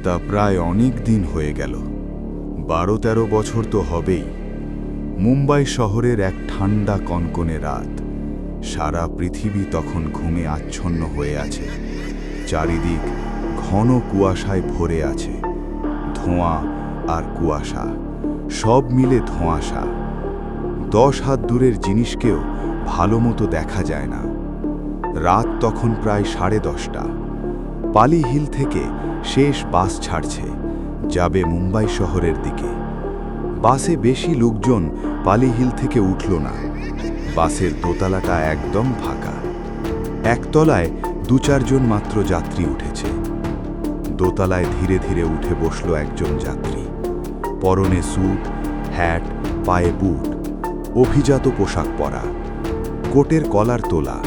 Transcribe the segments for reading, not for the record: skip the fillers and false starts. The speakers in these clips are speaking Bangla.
তা প্রায় অনেক দিন হয়ে গেল, 12-13 বছর তো হবেই। মুম্বাই শহরের এক ঠান্ডা কনকনে রাত। সারা পৃথিবী তখন ঘুমে আচ্ছন্ন হয়ে আছে। চারিদিক ঘন কুয়াশায় ভরে আছে। ধোঁয়া আর কুয়াশা, সব মিলে ধোঁয়াশা। 10 হাত দূরের জিনিসকেও ভালো মতো দেখা যায় না। রাত তখন প্রায় 10:30। পালি হিল থেকে শেষ বাস ছাড়ছে, যাবে মুম্বাই শহরের দিকে। বাসে বেশি লোকজন পালি হিল থেকে উঠল না। বাসের দোতলাটা একদম ফাঁকা। একতলায় 2-4 জন মাত্র যাত্রী উঠেছে। দোতলায় ধীরে ধীরে উঠে বসল একজন যাত্রী। পরনে স্যুট, হ্যাট, পায়ে বুট, অভিজাত পোশাক পরা, কোটের কলার তোলা,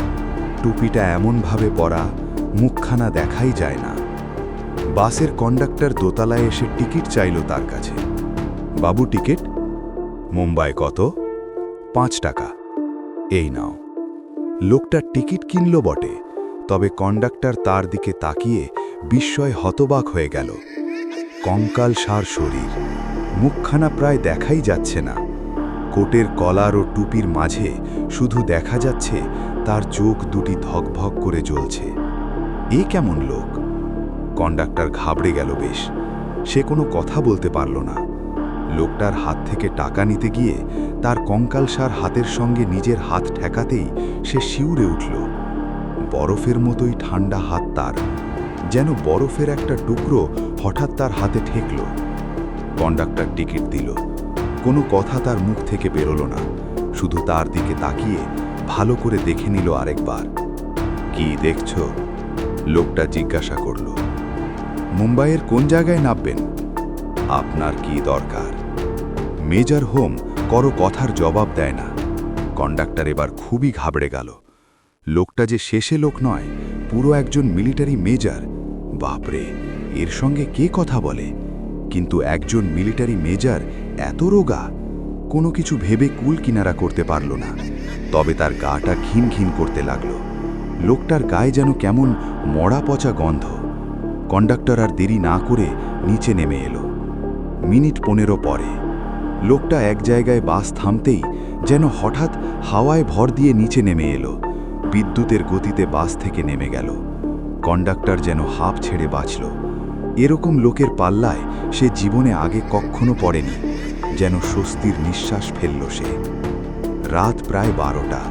টুপিটা এমনভাবে পরা মুখখানা দেখাই যায় না। বাসের কন্ডাক্টর দোতলায় এসে টিকিট চাইল তার কাছে। বাবু, টিকিট? মুম্বাই কত? 5 টাকা। এই নাও। লোকটা টিকিট কিনল বটে, তবে কন্ডাক্টর তার দিকে তাকিয়ে বিস্ময় হতবাক হয়ে গেল। কঙ্কালসার শরীর, মুখখানা প্রায় দেখাই যাচ্ছে না। কোটের কলার ও টুপির মাঝে শুধু দেখা যাচ্ছে তার চোখ দুটি ধকভক করে জ্বলছে। এ কেমন লোক? কন্ডাক্টর ঘাবড়ে গেল বেশ। সে কোনো কথা বলতে পারল না। লোকটার হাত থেকে টাকা নিতে গিয়ে তার কঙ্কালসার হাতের সঙ্গে নিজের হাত ঠেকাতেই সে শিউরে উঠল। বরফের মতোই ঠান্ডা হাত তার, যেন বরফের একটা টুকরো হঠাৎ তার হাতে ঠেকল। কন্ডাক্টর টিকিট দিল। কোনো কথা তার মুখ থেকে বেরোল না, শুধু তার দিকে তাকিয়ে ভালো করে দেখে নিল আরেকবার। কি দেখছ? লোকটা জিজ্ঞাসা করল। মুম্বাইয়ের কোন জায়গায় নামবেন? আপনার কি দরকার? মেজর হোম করো কথার জবাব দেয় না। কন্ডাক্টর এবার খুবই ঘাবড়ে গেল। লোকটা যে শেষে লোক নয়, পুরো একজন মিলিটারি মেজর। বাপরে, এর সঙ্গে কে কথা বলে? কিন্তু একজন মিলিটারি মেজর এত রোগা? কোনো কিছু ভেবে কুল কিনারা করতে পারল না। তবে তার গাটা ঘিন ঘিন করতে লাগল। লোকটার গায়ে যেন কেমন মরা পচা গন্ধ। কন্ডাক্টর আর দেরি না করে নিচে নেমে এলো। মিনিট 15 পরে লোকটা এক জায়গায় বাস থামতেই যেন হঠাৎ হাওয়ায় ভর দিয়ে নিচে নেমে এলো। বিদ্যুতের গতিতে বাস থেকে নেমে গেল। কন্ডাক্টর যেন হাঁপ ছেড়ে বাঁচল। এরকম লোকের পাল্লায় সে জীবনে আগে কখনো পড়েনি। যেন স্বস্তির নিঃশ্বাস ফেলল সে। রাত প্রায় 12টা।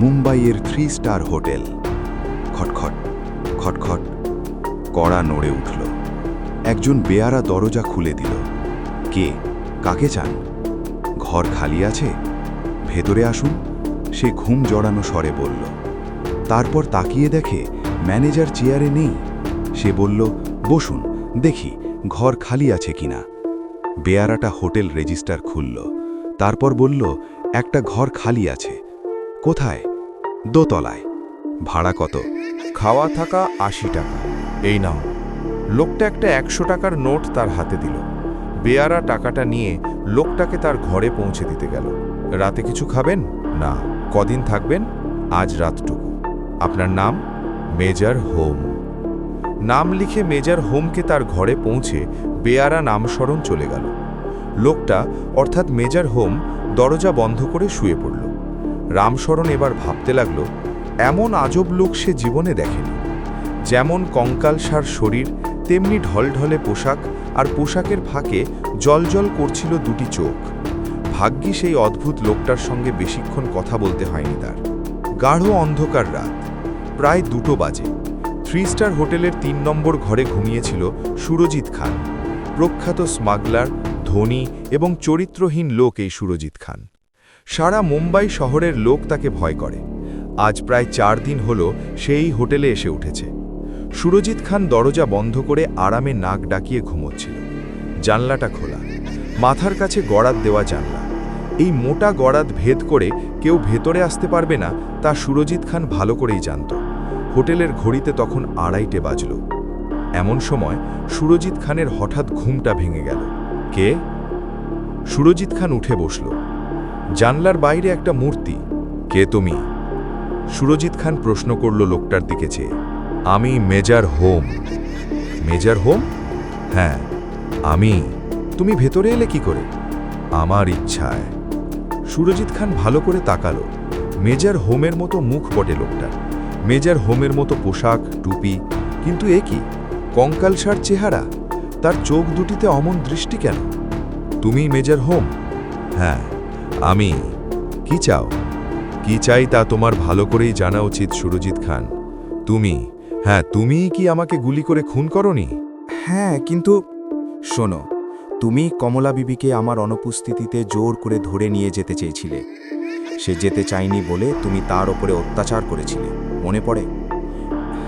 মুম্বাইয়ের 3 স্টার হোটেল। খটখট খটখট, কড়া নড়ে উঠল। একজন বেয়ারা দরজা খুলে দিল। কে? কাকে চান? ঘর খালি আছে, ভেতরে আসুন, সে ঘুম জড়ানো স্বরে বলল। তারপর তাকিয়ে দেখে ম্যানেজার চেয়ারে নেই। সে বলল, বসুন, দেখি ঘর খালি আছে কিনা। বেয়ারাটা হোটেল রেজিস্টার খুলল। তারপর বলল, একটা ঘর খালি আছে। কোথায়? দোতলায়। ভাড়া কত? খাওয়া থাকা 80 টাকা। এই নাও। লোকটা একটা 100 টাকার নোট তার হাতে দিল। বেয়ারা টাকাটা নিয়ে লোকটাকে তার ঘরে পৌঁছে দিতে গেল। রাতে কিছু খাবেন? না। কদিন থাকবেন? আজ রাতটুকু। আপনার নাম? Major home. নাম লিখে মেজর হোমকে তার ঘরে পৌঁছে বেয়ারা নামস্মরণ চলে গেল। লোকটা অর্থাৎ মেজর হোম দরজা বন্ধ করে শুয়ে পড়ল। রামশরণ এবার ভাবতে লাগল, এমন আজব লোক সে জীবনে দেখেনি। যেমন কঙ্কালসার শরীর, তেমনি ঢলঢলে পোশাক, আর পোশাকের ফাঁকে জলজল করছিল দুটি চোখ। ভাগ্যি সেই অদ্ভুত লোকটার সঙ্গে বেশিক্ষণ কথা বলতে হয়নি তার। গাঢ় অন্ধকার রাত, প্রায় 2টো বাজে। 3 স্টার হোটেলের 3 নম্বর ঘরে ঘুমিয়েছিল সুরজিৎ খান। প্রখ্যাত স্মাগলার, ধনী এবং চরিত্রহীন লোক এই সুরজিৎ খান। সারা মুম্বাই শহরের লোক তাকে ভয় করে। আজ প্রায় 4 দিন হলো সেই হোটেলে এসে উঠেছে। সুরজিৎ খান দরজা বন্ধ করে আরামে নাক ডাকিয়ে ঘুমোচ্ছিল। জানলাটা খোলা, মাথার কাছে গড়াত দেওয়া জানলা। এই মোটা গড়াত ভেদ করে কেউ ভেতরে আসতে পারবে না তা সুরজিৎ খান ভালো করেই জানত। হোটেলের ঘড়িতে তখন 2:30 বাজল। এমন সময় সুরজিৎ খানের হঠাৎ ঘুমটা ভেঙে গেল। কে? সুরজিৎ খান উঠে বসল। জানলার বাইরে একটা মূর্তি। কে তুমি? সুরজিৎ খান প্রশ্ন করল লোকটার দিকে চেয়ে। আমি মেজর হোম। Major home? হ্যাঁ আমি। তুমি ভেতরে এলে কি করে? আমার ইচ্ছায়। সুরজিৎ খান ভালো করে তাকালো। মেজর হোমের মতো মুখ বটে লোকটা, মেজর হোমের মতো পোশাক টুপি, কিন্তু এ কি কঙ্কালসার চেহারা, তার চোখ দুটিতে অমন দৃষ্টি কেন? তুমি মেজর হোম? হ্যাঁ আমি। কি চাও? কি চাই তা তোমার ভালো করেই জানা উচিত সুরজিৎ খান। তুমি, হ্যাঁ তুমিই কি আমাকে গুলি করে খুন করনি? হ্যাঁ, কিন্তু শোনো, তুমি কমলা বিবিকে আমার অনুপস্থিতিতে জোর করে ধরে নিয়ে যেতে চেয়েছিলে। সে যেতে চায়নি বলে তুমি তার ওপরে অত্যাচার করেছিলে, মনে পড়ে?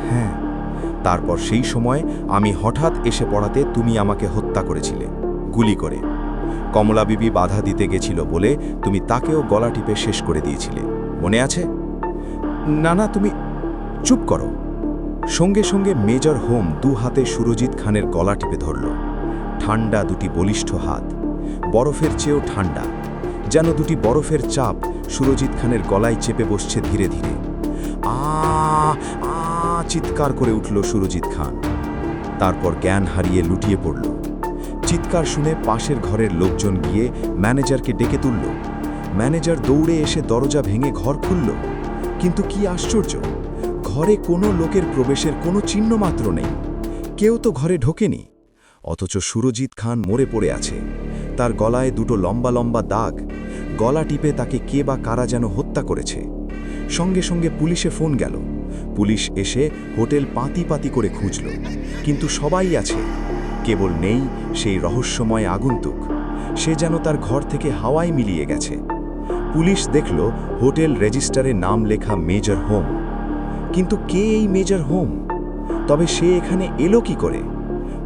হ্যাঁ, তারপর সেই সময় আমি হঠাৎ এসে পড়াতে তুমি আমাকে হত্যা করেছিলে গুলি করে। কমলা বিবি বাধা দিতে গেছিল বলে তুমি তাকেও গলা টিপে শেষ করে দিয়েছিলে, মনে আছে? না না, তুমি চুপ করো। সঙ্গে সঙ্গে মেজর হোম দু হাতে সুরজিৎ খানের গলা টিপে ধরল। ঠান্ডা দুটি বলিষ্ঠ হাত, বরফের চেয়েও ঠান্ডা, যেন দুটি বরফের চাপ সুরজিৎ খানের গলায় চেপে বসছে ধীরে ধীরে। আ আ চিৎকার করে উঠল সুরজিৎ খান। তারপর জ্ঞান হারিয়ে লুটিয়ে পড়ল। চিৎকার শুনে পাশের ঘরের লোকজন গিয়ে ম্যানেজারকে ডেকে তুলল। ম্যানেজার দৌড়ে এসে দরজা ভেঙে ঘর খুলল, কিন্তু কি আশ্চর্য, ঘরে কোনো লোকের প্রবেশের কোনো চিহ্ন মাত্র নেই। কেউ তো ঘরে ঢোকেনি। অথচ সুরজিৎ খান মরে পড়ে আছে, তার গলায় দুটো লম্বা লম্বা দাগ। গলা টিপে তাকে কে বা কারা যেন হত্যা করেছে। সঙ্গে সঙ্গে পুলিশে ফোন গেল। পুলিশ এসে হোটেল পাতি পাতি করে খুঁজল, কিন্তু সবাই আছে, কেবল নেই সেই রহস্যময় আগন্তুক। সে যেন তার ঘর থেকে হাওয়ায় মিলিয়ে গেছে। পুলিশ দেখল হোটেল রেজিস্টারে নাম লেখা মেজর হোম। কিন্তু কে এই মেজর হোম? তবে সে এখানে এলো কি করে?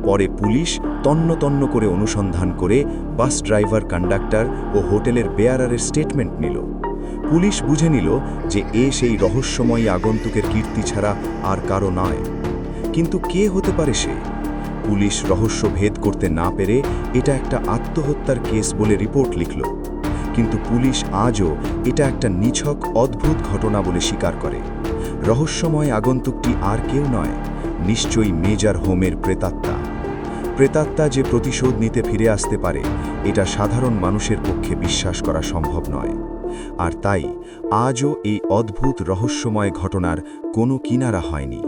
পরে পুলিশ তন্ন তন্ন করে অনুসন্ধান করে বাস ড্রাইভার, কন্ডাক্টর ও হোটেলের বেয়ারারের স্টেটমেন্ট নিল। পুলিশ বুঝে নিল যে এ সেই রহস্যময়ী আগন্তুকের কীর্তি ছাড়া আর কারো নয়। কিন্তু কে হতে পারে সে? পুলিশ রহস্য ভেদ করতে না পেরে এটা একটা আত্মহত্যার কেস বলে রিপোর্ট লিখল। কিন্তু পুলিশ আজও এটা একটা নিছক অদ্ভুত ঘটনা বলে স্বীকার করে। রহস্যময় আগন্তুকটি আর কেউ নয়, নিশ্চয়ই মেজর হোমের প্রেতাত্মা। প্রেতাত্মা যে প্রতিশোধ নিতে ফিরে আসতে পারে, এটা সাধারণ মানুষের পক্ষে বিশ্বাস করা সম্ভব নয়। আর তাই আজও এই অদ্ভুত রহস্যময় ঘটনার কোনো কিনারা হয়নি।